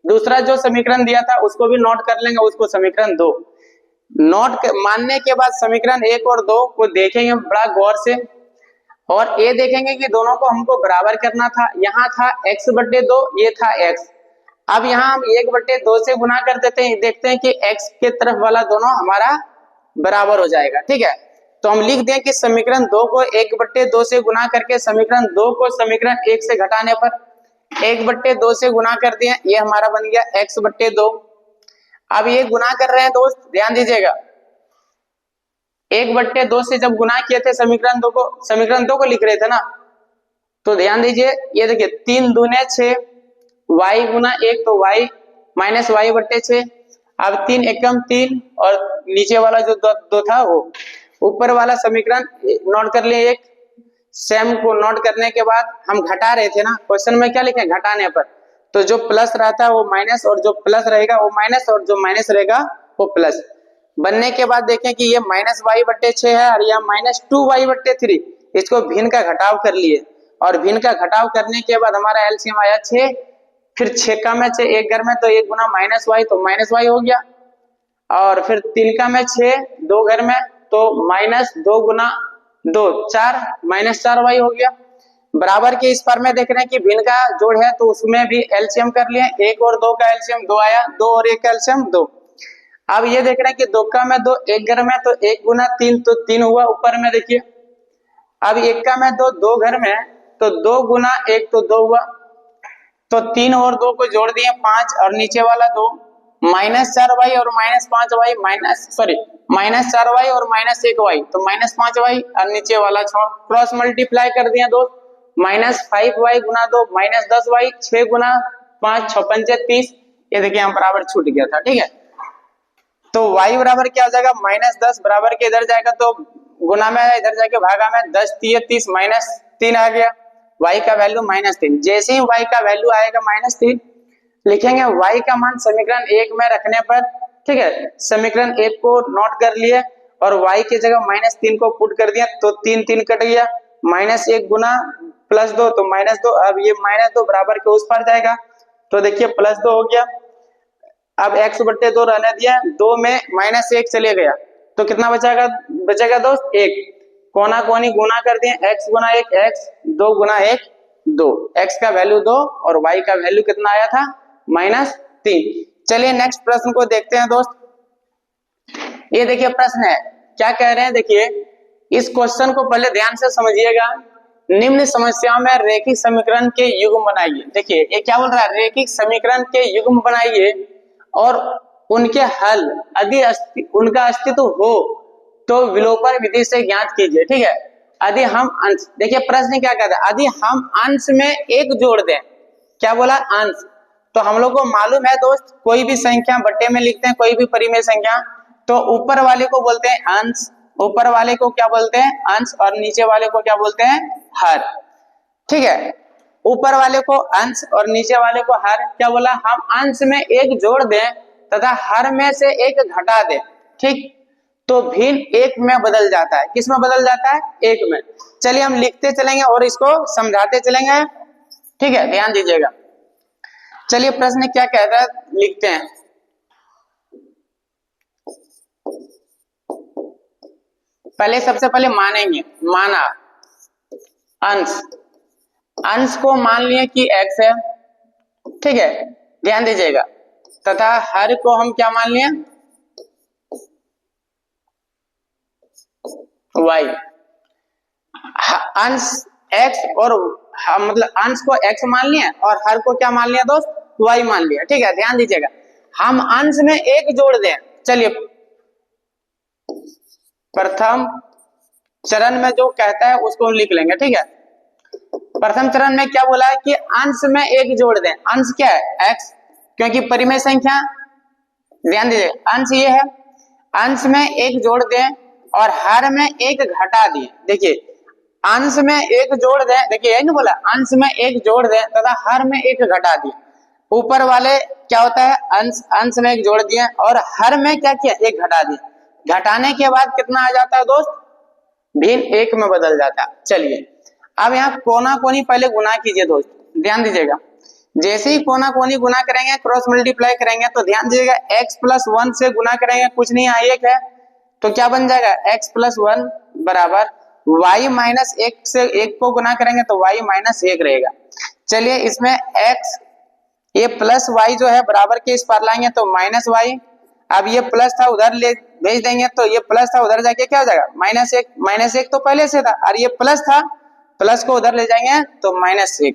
दूसरा जो समीकरण दिया था उसको भी नोट कर लेंगे, उसको समीकरण 2। नोट मानने के बाद समीकरण 1 और 2 को देखेंगे बड़ा गौर से, और ये देखेंगे कि दोनों को हमको बराबर करना था। यहाँ था x/2, ये था x। अब यहाँ हम 1/2 से गुना कर देते हैं, देखते हैं कि x के तरफ वाला दोनों हमारा बराबर हो जाएगा, ठीक है। तो हम लिख दें कि समीकरण 2 को 1/2 से गुना करके समीकरण 2 को समीकरण 1 से घटाने पर 1/2 से गुना कर दिए, ये हमारा बन गया x/2। अब ये गुना कर रहे हैं दोस्त, ध्यान दीजिएगा। 1/2 से जब गुना किए थे समीकरण 2 को लिख रहे थे ना, तो ध्यान दीजिए, ये देखिए 3 दूने 6, y गुना 1 तो y -y/6। अब 3 एकम 3 और नीचे वाला जो 2 था वो, ऊपर वाला समीकरण नोट कर लिए 1। सेम को नोट करने के बाद हम घटा रहे थे ना, क्वेश्चन में क्या लिखे घटाने पर, तो जो प्लस रहता है वो माइनस, और जो प्लस रहेगा वो माइनस, और जो माइनस रहेगा वो प्लस। बनने के बाद देखें कि ये -y/6 है और यह -2y/3, इसको भिन्न का घटाव कर लिए, और भिन्न का घटाव करने के बाद हमारा एलसीएम आया 6। फिर 6 का में 6 एक घर में, तो 1 गुना -y तो -y हो गया, और फिर 3 का में 6 2 घर में, तो -2 गुना 2 4 -4y हो गया। बराबर के इस पर में देख रहे हैं कि भिन्न का जोड़ है, तो उसमें भी एलसीएम कर लिए, 1 और 2 का एलसीएम 2 आया, 2 और 1 का एलसीएम 2। अब ये देख रहे हैं कि 2 का में 2 एक घर में, तो 1 गुना 3 तो 3 हुआ ऊपर में देखिए। अब 1 का में 2 2 घर में, तो 2 गुना 1 तो 2 हुआ, तो 3 और 2 को जोड़ दिए 5, और नीचे वाला 2 -4y और -5y -4y और -1y, तो -5y, और नीचे वाला छोड़ क्रॉस मल्टीप्लाई कर दिया दोस्त, -5y गुना 2 -10y, 6 गुना 5 6 पंचे 30। ये देखिए हम बराबर छूट गया था, ठीक है। तो y बराबर क्या हो जाएगा -10, बराबर के इधर जाएगा तो गुना में, इधर जाके भागा में, 10 30 -3 आ गया, y का वैल्यू -3। जैसे ही y का वैल्यू आएगा -3, लिखेंगे y का मान समीकरण 1 में रखने पर, ठीक है। समीकरण 1 को नोट कर लिए और y की जगह -3 को पुट कर दिया, तो 3 3 कट गया, -1 गुना +2 तो -2। अब ये -2 बराबर के उस पर जाएगा, तो देखिए +2 हो गया। अब x/2 रहने दिया, 2 में -1 चले गया, तो कितना बचेगा दोस्त 1, कोना कोनी गुना कर दिए, x गुना 1 x, 2 गुना 1 2, x का वैल्यू 2 और y का वैल्यू कितना आया था -3। चलिए नेक्स्ट प्रश्न को देखते हैं दोस्त। ये देखिए प्रश्न है, क्या कह रहे हैं, देखिए इस क्वेश्चन को पहले ध्यान से समझिएगा। निम्न समस्याओं में रेखिक समीकरण के युग्म बनाइए। देखिए ये क्या बोल रहा है, रेखिक समीकरण के युग्म बनाइए और उनके हल यदि उनका अस्तित्व हो तो विलोपन विधि से ज्ञात कीजिए, ठीक है। यदि हम अंश, देखिए प्रश्न क्या कहता है, यदि हम अंश में 1 जोड़ दें, क्या बोला अंश, तो हम लोग को मालूम है दोस्त, कोई भी संख्या बट्टे में लिखते हैं, कोई भी परिमेय संख्या, तो ऊपर वाले को बोलते हैं अंश, ऊपर वाले को क्या बोलते हैं अंश, और नीचे वाले को क्या बोलते हैं हर। ठीक है, ऊपर वाले को अंश और नीचे वाले को हर। क्या बोला, हम अंश में एक जोड़ दें तथा हर में से एक घटा दें, ठीक, तो भिन्न एक में बदल जाता है। किस में बदल जाता है, एक में। चलिए हम लिखते चलेंगे और इसको समझाते चलेंगे, ठीक है, ध्यान दीजिएगा। चलिए प्रश्न क्या कहता है, लिखते हैं। पहले सबसे पहले मानेंगे, माना अंश, अंश को मान लिए कि x है, ठीक है, ध्यान दीजिएगा, तथा हर को हम क्या मान लिए y। अंश x और मतलब अंश को x मान लिया और हर को क्या मान लिया दोस्त, y मान लिया, ठीक है। ध्यान दीजिएगा, हम अंश में एक जोड़ दें। चलिए प्रथम चरण में जो कहता है उसको लिख लेंगे, ठीक है। प्रथम चरण में क्या बोला है कि अंश में एक जोड़ दें। अंश क्या है, x, क्योंकि परिमेय संख्या, ध्यान दीजिए, अंश ये है, अंश में एक जोड़ दें और हर में एक घटा दिए। देखिए अंश में एक जोड़ दें, देखिए यही नहीं बोला, अंश में एक जोड़ दें तथा हर में एक घटा दिए। ऊपर वाले क्या होता है अंश, अंश में एक जोड़ दिए और हर में क्या किया, एक घटा दिए। घटाने के बाद कितना आ जाता है दोस्त, भिन्न एक में बदल जाता है। चलिए अब यहाँ कोना कोनी पहले गुना कीजिए दोस्त, ध्यान दीजिएगा। जैसे ही कोना कोनी गुना करेंगे, क्रॉस मल्टीप्लाई करेंगे, तो ध्यान दीजिएगा x प्लस 1 से गुना करेंगे, कुछ नहीं यहाँ एक है, तो क्या बन जाएगा x प्लस 1 बराबर y माइनस 1 से 1 को गुना करेंगे तो y माइनस 1 रहेगा। चलिए इसमें x, ये प्लस y जो है बराबर के इस पार लाएंगे तो माइनस y। अब ये प्लस था उधर ले भेज देंगे तो ये प्लस था उधर जाके क्या हो जाएगा माइनस 1। माइनस 1 तो पहले से था और ये प्लस था, प्लस को उधर ले जाएंगे तो माइनस 1।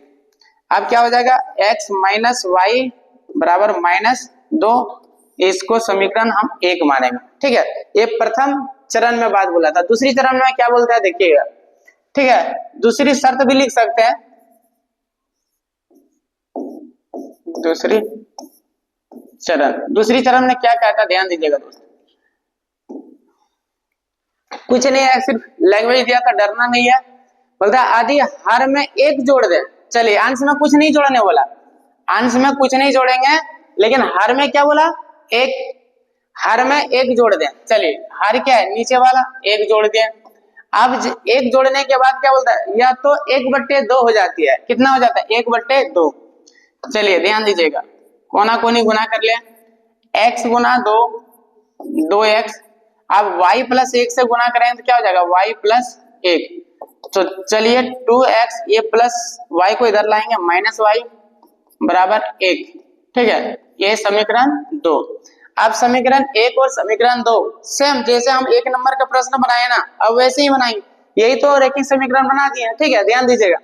अब क्या हो जाएगा x माइनस वाई बराबर माइनस 2। इसको समीकरण हम 1 मानेंगे, ठीक है। ये प्रथम चरण में बात बोला था। दूसरी चरण में क्या बोलता है देखिएगा, ठीक है, दूसरी शर्त भी लिख सकते हैं। दूसरी चरण में क्या कहता है ध्यान दीजिएगा दोस्त, कुछ नहीं है, सिर्फ लैंग्वेज दिया था, डरना नहीं है। बोलता है आदि हर में एक जोड़ दे। चलिए अंश में कुछ नहीं जोड़ने बोला, अंश में कुछ नहीं जोड़ेंगे, लेकिन हर में क्या बोला, एक, हर में एक जोड़ दें। चलिए हर क्या है नीचे वाला, एक जोड़ दें। अब एक जोड़ने के बाद क्या बोलता है, या तो 1/2 हो जाती है। कितना हो जाता है 1/2। चलिए ध्यान दीजिएगा, कोना कोनी गुना कर ले, x गुना 2 2x। अब y प्लस 1 से गुना करेंगे तो क्या हो जाएगा y प्लस 1। तो चलिए 2x, ये प्लस y को इधर लाएंगे माइनस y बराबर 1, ठीक है। ये समीकरण 2। अब समीकरण 1 और समीकरण 2 सेम, जैसे हम 1 नंबर का प्रश्न बनाए ना, अब वैसे ही बनाएंगे। यही तो रेखीय समीकरण बना दिए हैं, ठीक है। ध्यान दीजिएगा,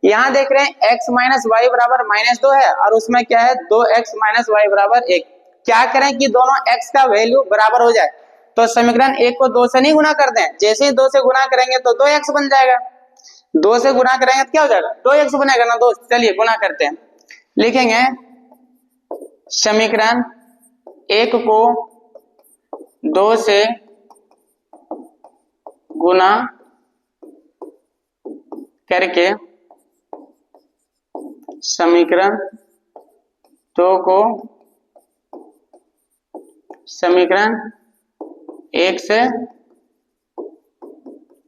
यहाँ देख रहे हैं x माइनस वाई बराबर माइनस 2 है और उसमें क्या है 2x माइनस वाई बराबर 1। क्या करें कि दोनों x का वैल्यू बराबर हो जाए, तो समीकरण 1 को 2 से नहीं गुना कर दें, जैसे ही 2 से गुना करेंगे तो 2x बन जाएगा। 2 से गुना करेंगे तो क्या हो जाएगा 2x बनेगा ना दोस्त। चलिए गुना करते हैं, लिखेंगे समीकरण 1 को 2 से गुना करके समीकरण 2 को समीकरण 1 से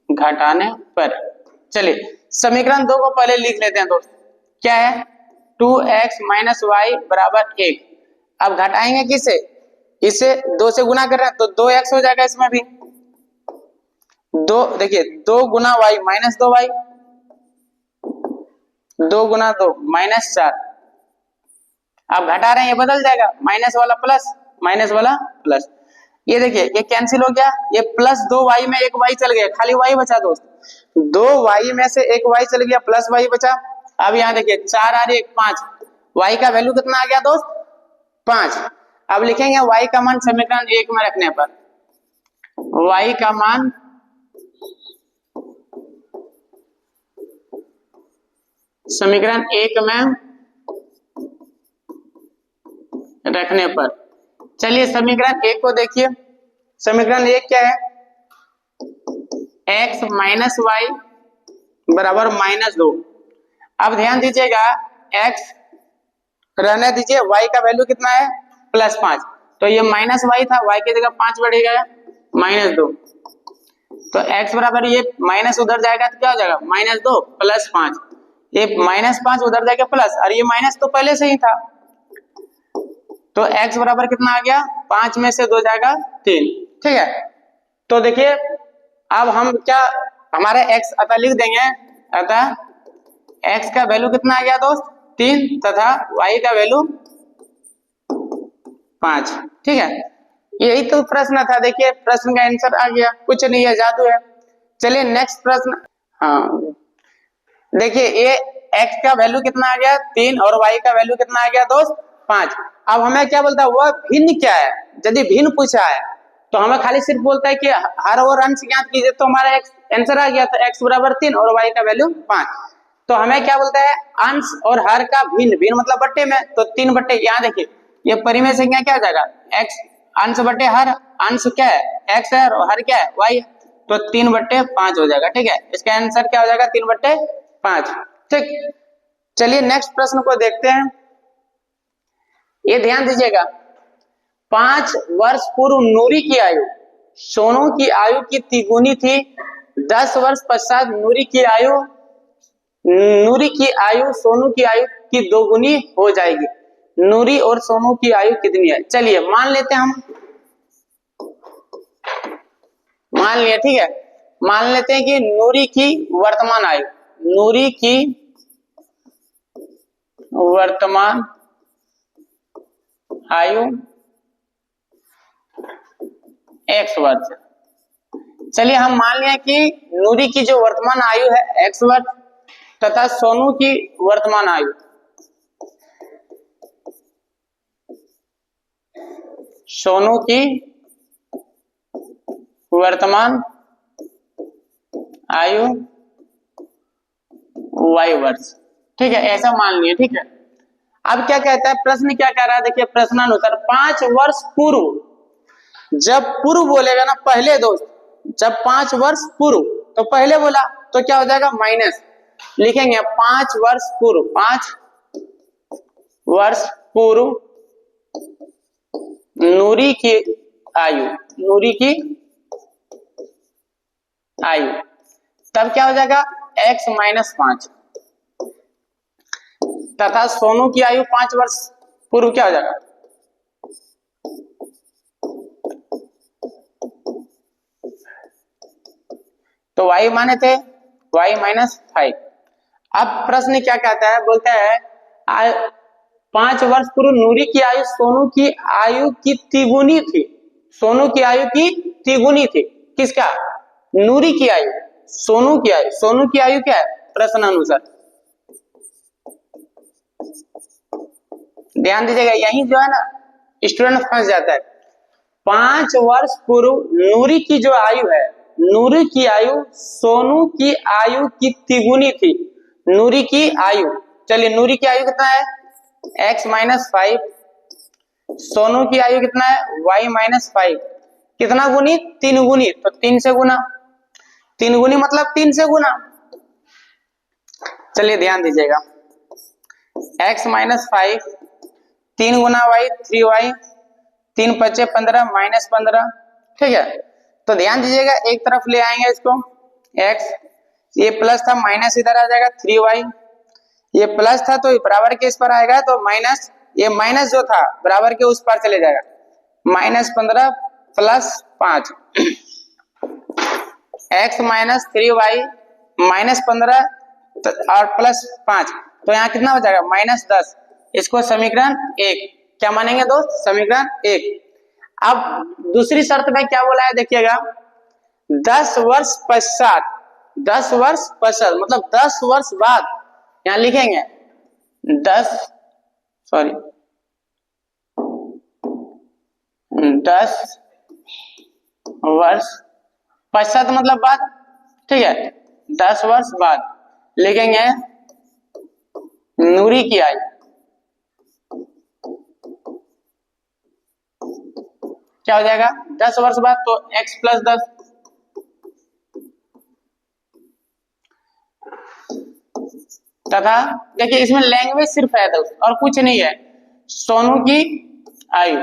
घटाने पर। चलिए समीकरण 2 को पहले लिख लेते हैं दोस्त, क्या है 2x माइनस वाई बराबर 1। अब घटाएंगे किससे, इसे 2 से गुना कर रहे हैं तो 2x हो जाएगा। इसमें भी 2, देखिए 2 गुना वाई माइनस 2y, 2 गुना 2 माइनस 4। अब घटा रहे हैं, ये बदल जाएगा, माइनस वाला प्लस, माइनस वाला प्लस। ये देखिए ये कैंसिल हो गया, ये प्लस 2y में एक y चल गया, खाली y बचा दोस्त। 2y में से एक y चल गया, प्लस y बचा। अब यहाँ देखिए 4 आ रही है 5, y का वैल्यू कितना आ गया दोस्त 5। अब लिखेंगे y का मान समीकरण 1 में रखने पर, y का मान समीकरण 1 में रखने पर। चलिए समीकरण एक को देखिए। समीकरण एक क्या है, x माइनस वाई बराबर -2। अब ध्यान दीजिएगा, x रहने दीजिए, y का वैल्यू कितना है +5, तो ये -y था, y की जगह 5 बढ़ेगा -2, तो x बराबर ये माइनस उधर जाएगा तो क्या हो जाएगा -2 + 5, ये -5 उधर जाएगा प्लस, और ये माइनस तो पहले से ही था, तो x बराबर कितना आ गया, 5 में से 2 जाएगा 3। ठीक है, तो देखिए अब हम क्या, हमारे x अतः लिख देंगे, अतः x का वैल्यू कितना आ गया दोस्त 3 तथा y का वैल्यू 5। ठीक है, यही तो प्रश्न था। देखिए प्रश्न का आंसर आ गया, कुछ नहीं है, जादू है। चलिए नेक्स्ट प्रश्न। हाँ देखिए, ये x का वैल्यू कितना आ गया 3 और y का वैल्यू कितना आ गया दोस्त 5। अब हमें क्या बोलता है, वह भिन्न क्या है। यदि भिन्न पूछा है तो हमें खाली सिर्फ बोलता है कि हर और अंश ज्ञात कीजिए, तो हमारा आंसर आ गया, तो x बराबर 3 और y का वैल्यू 5। तो हमें क्या बोलता है, अंश और हर का भिन्न, भिन्न मतलब बट्टे में, तो 3 बट्टे, यहाँ देखिए ये परिमेय संख्या क्या हो जाएगा, x अंश बट्टे हर, अंश क्या है x है और हर क्या है y है, तो 3/5 हो जाएगा। ठीक है, इसका आंसर क्या हो जाएगा 3/5। ठीक, चलिए नेक्स्ट प्रश्न को देखते हैं। ये ध्यान दीजिएगा, 5 वर्ष पूर्व नूरी की आयु सोनू की आयु की तिगुनी थी, 10 वर्ष पश्चात नूरी की आयु सोनू की आयु की दोगुनी हो जाएगी। नूरी और सोनू की आयु कितनी है। चलिए मान लेते हैं, हम मान लिया, ठीक है, मान लेते हैं कि नूरी की वर्तमान आयु, नूरी की वर्तमान आयु x वर्ष। चलिए हम मान लिया कि नूरी की जो वर्तमान आयु है x वर्ष तथा सोनू की वर्तमान आयु, सोनू की वर्तमान आयु y वर्ष। ठीक है, ऐसा मान लिया। ठीक है, अब क्या कहता है प्रश्न, क्या कह रहा है, देखिए प्रश्नानुसार 5 वर्ष पूर्व, जब पूर्व बोलेगा ना पहले दोस्त, जब 5 वर्ष पूर्व तो पहले बोला तो क्या हो जाएगा माइनस, लिखेंगे 5 वर्ष पूर्व, 5 वर्ष पूर्व नूरी की आयु, नूरी की आयु, तब क्या हो जाएगा x -5 तथा सोनू की आयु 5 वर्ष पूर्व क्या हो जाएगा, तो y माने थे y -5। अब प्रश्न क्या कहता है, बोलता है 5 वर्ष पूर्व नूरी की आयु सोनू की आयु की तिगुनी थी, सोनू की आयु की तिगुनी थी, किसका, नूरी की आयु, सोनू की आयु, सोनू की आयु क्या है प्रश्न अनुसार, ध्यान दीजिएगा, यही जो है ना स्टूडेंट फंस जाता है। 5 वर्ष पूर्व नूरी की जो आयु है, नूरी की आयु सोनू की आयु की तिगुनी थी, नूरी की आयु, चलिए नूरी की आयु कितना है x -5, सोनू की आयु कितना है y -5, कितना गुनी 3 गुनी, तो 3 से गुना, 3 गुनी मतलब 3 से गुना। चलिए ध्यान दीजिएगा, x -5 3 गुना y 3y, 3 × 5 = 15 -15। ठीक है, तो ध्यान दीजिएगा एक तरफ ले आएंगे इसको, x ये प्लस था माइनस इधर आ जाएगा 3y, ये प्लस था तो बराबर के इस पर आएगा, तो माइनस, ये माइनस जो था बराबर के उस पर चले जाएगा, -15 + 5 x -3y -15 और +5, तो यहाँ कितना हो जाएगा -10। इसको समीकरण 1 क्या मानेंगे दोस्त, समीकरण 1। अब दूसरी शर्त में क्या बोला है देखिएगा, 10 वर्ष पश्चात, 10 वर्ष पश्चात मतलब 10 वर्ष बाद, यहाँ लिखेंगे 10 वर्ष पश्चात मतलब बाद, ठीक है, 10 वर्ष बाद लिखेंगे नूरी की आयु, क्या हो जाएगा 10 वर्ष बाद, तो x प्लस 10। तथा देखिए इसमें लैंग्वेज सिर्फ है दोस्त और कुछ नहीं है, सोनू की आयु,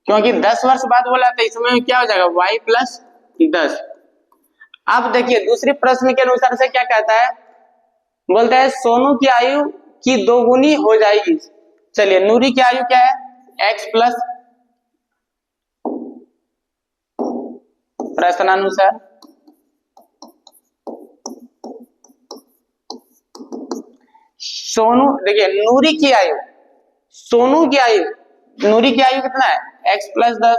क्योंकि 10 वर्ष बाद बोला तो इसमें क्या हो जाएगा y प्लस 10। अब देखिए दूसरे प्रश्न के अनुसार से क्या कहता है, बोलता है सोनू की आयु की दोगुनी हो जाएगी। चलिए नूरी की आयु क्या है x प्लस, प्रश्नानुसार सोनू, देखिए नूरी की आयु, सोनू की आयु, नूरी की आयु कितना है x प्लस 10,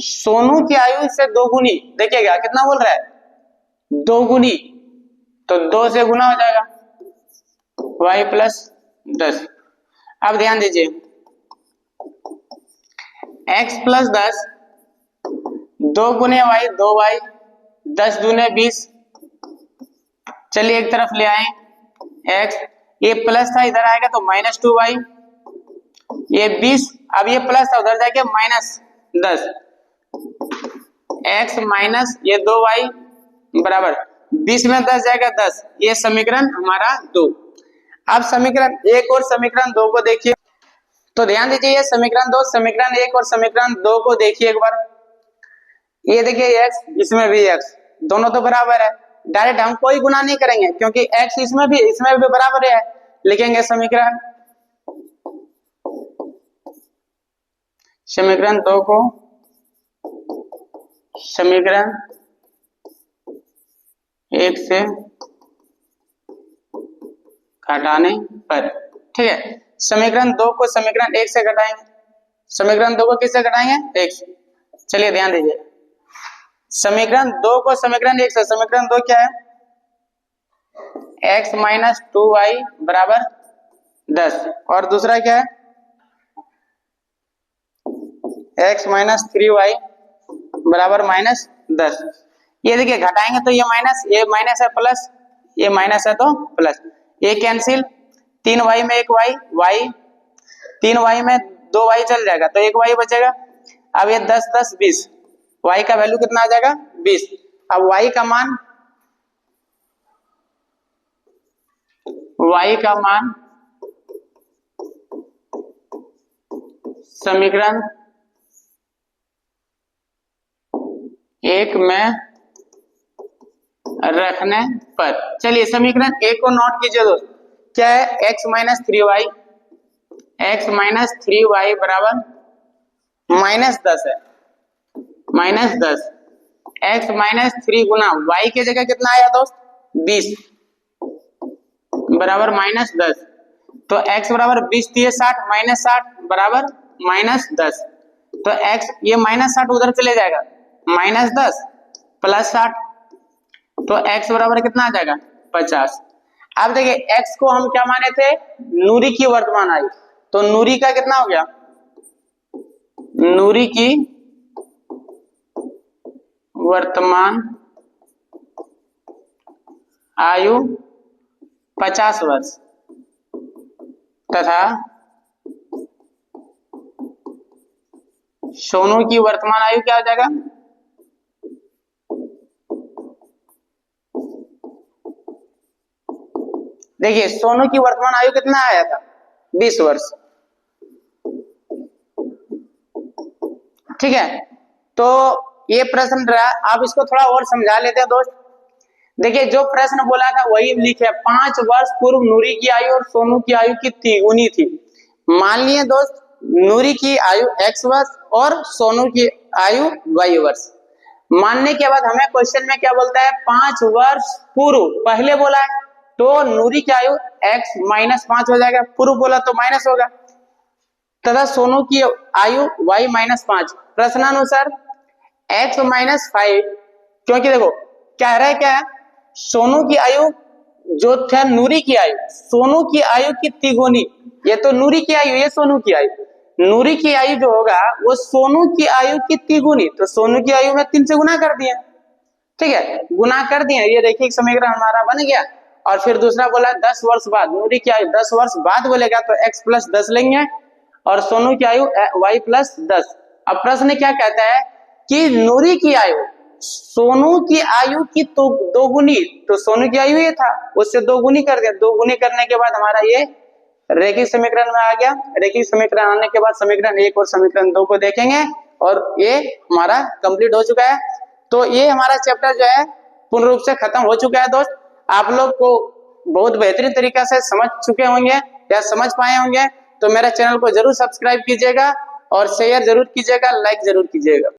सोनू की आयु से दोगुनी, देखिएगा कितना बोल रहा है दोगुनी, तो 2 से गुना हो जाएगा y प्लस 10। अब ध्यान दीजिए x प्लस 10, 2 गुने y 2y, 10 दूने 20। चलिए एक तरफ ले आए x, ये प्लस था इधर आएगा तो माइनस 2y, ये 20, अब ये प्लस था उधर जाके माइनस 10, x माइनस ये 2y बराबर 20 में 10 जाएगा 10, ये समीकरण हमारा 2। अब समीकरण 1 और समीकरण 2 को देखिए, तो ध्यान दीजिए ये समीकरण 2, समीकरण 1 और समीकरण 2 को देखिए एक बार। ये देखिए x, इसमें भी x, दोनों तो बराबर है, डायरेक्ट हम कोई गुना नहीं करेंगे क्योंकि x इसमें भी बराबर है, लिखेंगे समीकरण 2 को समीकरण 1 से घटाने पर, ठीक है। समीकरण 2 को समीकरण 1 से घटाएंगे, समीकरण 2 को किससे घटाएंगे 1 से। चलिए ध्यान दीजिए समीकरण 2 को समीकरण 1 से, समीकरण 2 क्या है x माइनस 2y बराबर 10, और दूसरा क्या है x माइनस 3y बराबर माइनस 10। ये देखिए घटाएंगे तो ये माइनस है प्लस, ये माइनस है तो प्लस, ये कैंसिल, 3y में 1y, y 3y में 2y चल जाएगा तो 1y बचेगा। अब ये 10 10 20, y का वैल्यू कितना आ जाएगा 20। अब y का मान समीकरण 1 में रखने पर, चलिए समीकरण 1 को नोट कीजिए दोस्त, क्या है x minus 3y, x minus 3y बराबर माइनस 10 है, माइनस 10, x माइनस 3 गुना y की जगह कितना आया दोस्त 20 बराबर माइनस 10, तो x बराबर 20 दिए 60 माइनस 60 बराबर माइनस 10, तो x ये माइनस 60 उधर चले जाएगा, माइनस 10 प्लस 60, तो x बराबर कितना आ जाएगा 50। अब देखिए x को हम क्या माने थे नूरी की वर्तमान आयु, तो नूरी का कितना हो गया, नूरी की वर्तमान आयु 50 वर्ष तथा सोनू की वर्तमान आयु क्या हो जाएगा, देखिए सोनू की वर्तमान आयु कितना आया था 20 वर्ष, ठीक है। तो ये प्रश्न रहा, आप इसको थोड़ा और समझा लेते हैं दोस्त। देखिए जो प्रश्न बोला था वही लिखे, 5 वर्ष पूर्व नूरी की आयु और सोनू की आयु कितनी गुनी थी। मान लिए दोस्त नूरी की आयु x वर्ष और सोनू की आयु y वर्ष। मानने के बाद हमें क्वेश्चन में क्या बोलता है 5 वर्ष पूर्व पहले बोला है तो नूरी की आयु x माइनस 5 हो जाएगा, पूर्व बोला तो माइनस होगा, तथा सोनू की आयु y माइनस 5। प्रश्नानुसार x माइनस 5, क्योंकि देखो कह रहा है क्या है सोनू की आयु जो था नूरी की आयु, सोनू की आयु की तिगुनी, ये तो नूरी की आयु ये सोनू की आयु, नूरी की आयु जो होगा वो सोनू की आयु की तिगुनी, तो सोनू की आयु में 3 से गुना कर दिया, ठीक है गुना कर दिया, ये देखिए समीकरण हमारा बन गया। और फिर दूसरा बोला 10 वर्ष बाद, नूरी की आयु 10 वर्ष बाद बोलेगा तो x प्लस 10 लेंगे और सोनू की आयु y प्लस 10। अब प्रश्न क्या कहता है कि नूरी की आयु सोनू की आयु की तो दोगुनी, तो सोनू की आयु ये था उससे दोगुनी कर दिया, दोगुनी करने के बाद हमारा ये रेखिक समीकरण में आ गया। रेखिक समीकरण आने के बाद समीकरण 1 और समीकरण 2 को देखेंगे और ये हमारा कंप्लीट हो चुका है। तो ये हमारा चैप्टर जो है पूर्ण रूप से खत्म हो चुका है दोस्त। आप लोग को बहुत बेहतरीन तरीका से समझ चुके होंगे या समझ पाए होंगे, तो मेरे चैनल को जरूर सब्सक्राइब कीजिएगा और शेयर जरूर कीजिएगा, लाइक जरूर कीजिएगा।